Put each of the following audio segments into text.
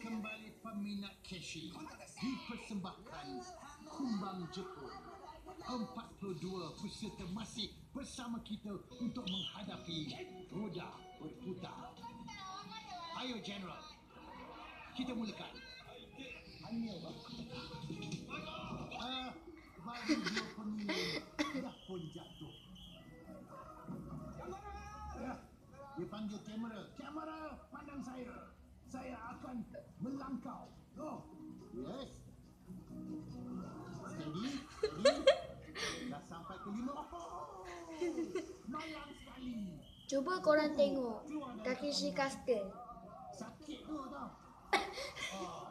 kembali peminat Keshi dipersembahkan Kumbang Jepun. 42 peserta masih bersama kita untuk menghadapi roda berputar. Ayo General, kita mulakan. Bagi dua pemilih dah pun jatuh. Dia panggil kamera. Kamera, pandang saya. Saya akan melangkau. Oh, yes. Steady. Dah sampai ke 5. Oh, malang sekali. Cuba korang tengok Takeshi Castle. Sakit tu tau. Oh,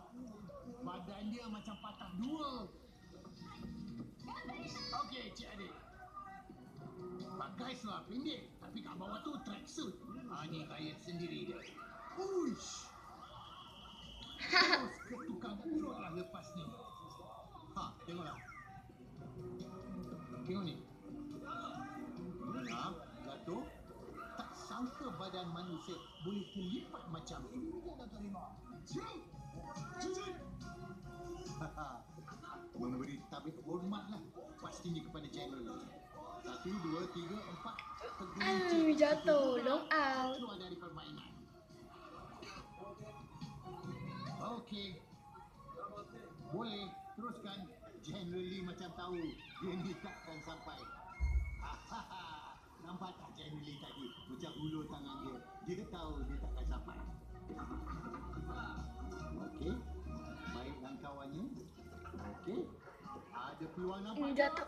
badan dia macam patah dua. Okey, Cik Adik. Pakai seluar pendek, tapi kat bawah tu tracksuit. Ni gaya sendiri dia. Uish. Terus ke tukang urut lah lepas ni. Tengoklah. Tengok ni. Jatuh. Tak sangka badan manusia boleh terlipat macam ni. Memberi tabik hormatlah pastinya kepada General. 1, 2, 3, 4 Jatuh, long out. keluar dari permainan. Okey. Boleh teruskan. General Lee macam tahu dia ni takkan sampai. Nampak tak General Lee tadi? Macam hulur tangan dia. Dia tahu dia takkan sampai. Okey. Baik langkauannya. Okey. Ada peluang nampak. Jatuh.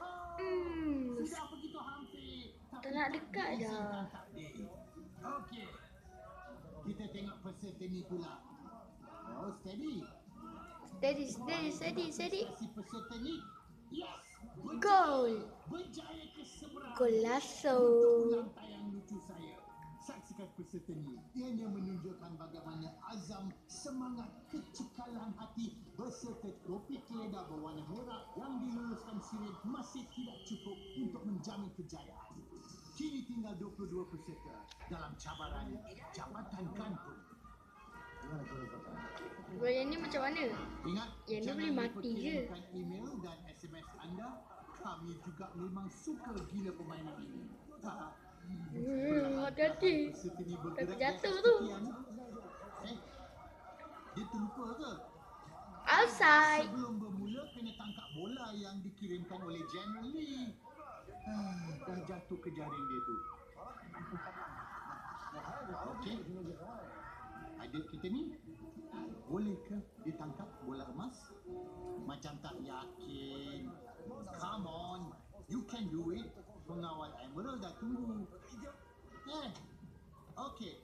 Sudah begitu hampir. Tak nak dekat dah. Okey. Kita tengok peserta ni pula. Oh, steady. Steady. Si peserta ni. Yes. Goal. Berjaya ke seberang. Golazo. Untuk tayang lucu saya. Saksikan peserta ni. Dia menunjukkan bagaimana azam, semangat, kecekalan hati beserta topi keledar berwarna merah yang diluluskan sirip masih tidak cukup untuk menjamin kejayaan. Kini tinggal 22 peserta dalam cabaran Jabatan Gantung. Yang ni macam mana? Ingat, Yang ni jangan boleh lupa mati je. kirimkan email dan SMS anda. Kami juga memang suka gila permainan ini. Hati-hati. Peserta ni bergerak Takut di jatuh atas tu. tepian. Dia terlupa ke? Outside. Sebelum bermula, kena tangkap bola yang dikirimkan oleh General Lee. Dah jatuh ke jaring dia tu. Okey. Adik kita ni, bolehkah ditangkap bola emas? Macam tak yakin. Come on, you can do it. Pengawal Emerald dah tunggu. Okey.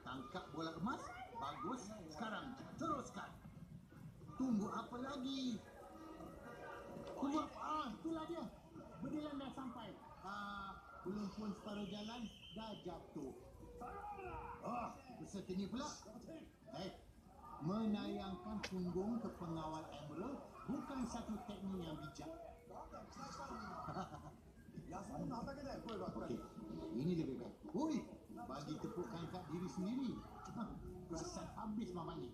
Tangkap bola emas. Bagus. Sekarang teruskan. Tunggu apa lagi? Tunggu apa? Itulah dia. Berjalan dah sampai. Belum pun separuh jalan, dah jatuh. Peserta ni pula. Menayangkan punggung ke pengawal Emerald bukan satu teknik yang bijak. Okey, ini lebih baik. Bagi tepukan kat diri sendiri. Perasan habis Mama ni.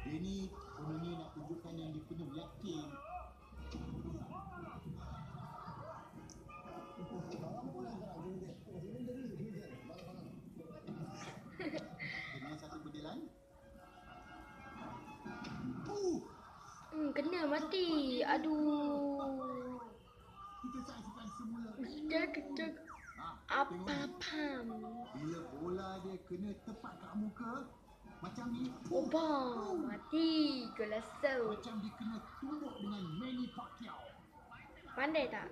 Dia ni kononnya nak tunjukkan yang dia penuh yakin. Dengan satu berjalan. Kena mati. Aduh. Kita saksikan semula. Kejap. Apa? Bila bola dia kena tepat kat muka, macam ni. Mati. Golazo. Macam dia kena tumbuk dengan Manny Pacquiao. Pandai tak?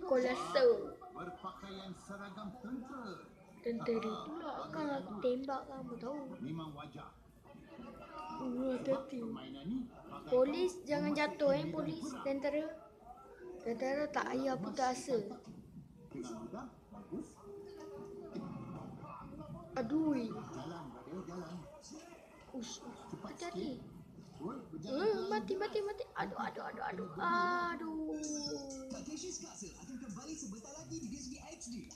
Golazo. Berpakaian seragam tentera. Tentera pula kan aku tembak kamu tahu. Memang wajar. Hati-hati. Permainan ni Polis jangan jatuh polis. Tentera tak payah putus asa. dengan mudah, bagus. Aduh. Jalan, brother, jalan. Cepat Hati-hati. sikit. Berjalan Mati. Aduh. Takeshi's Castle akan kembali sebentar lagi di Disney HD.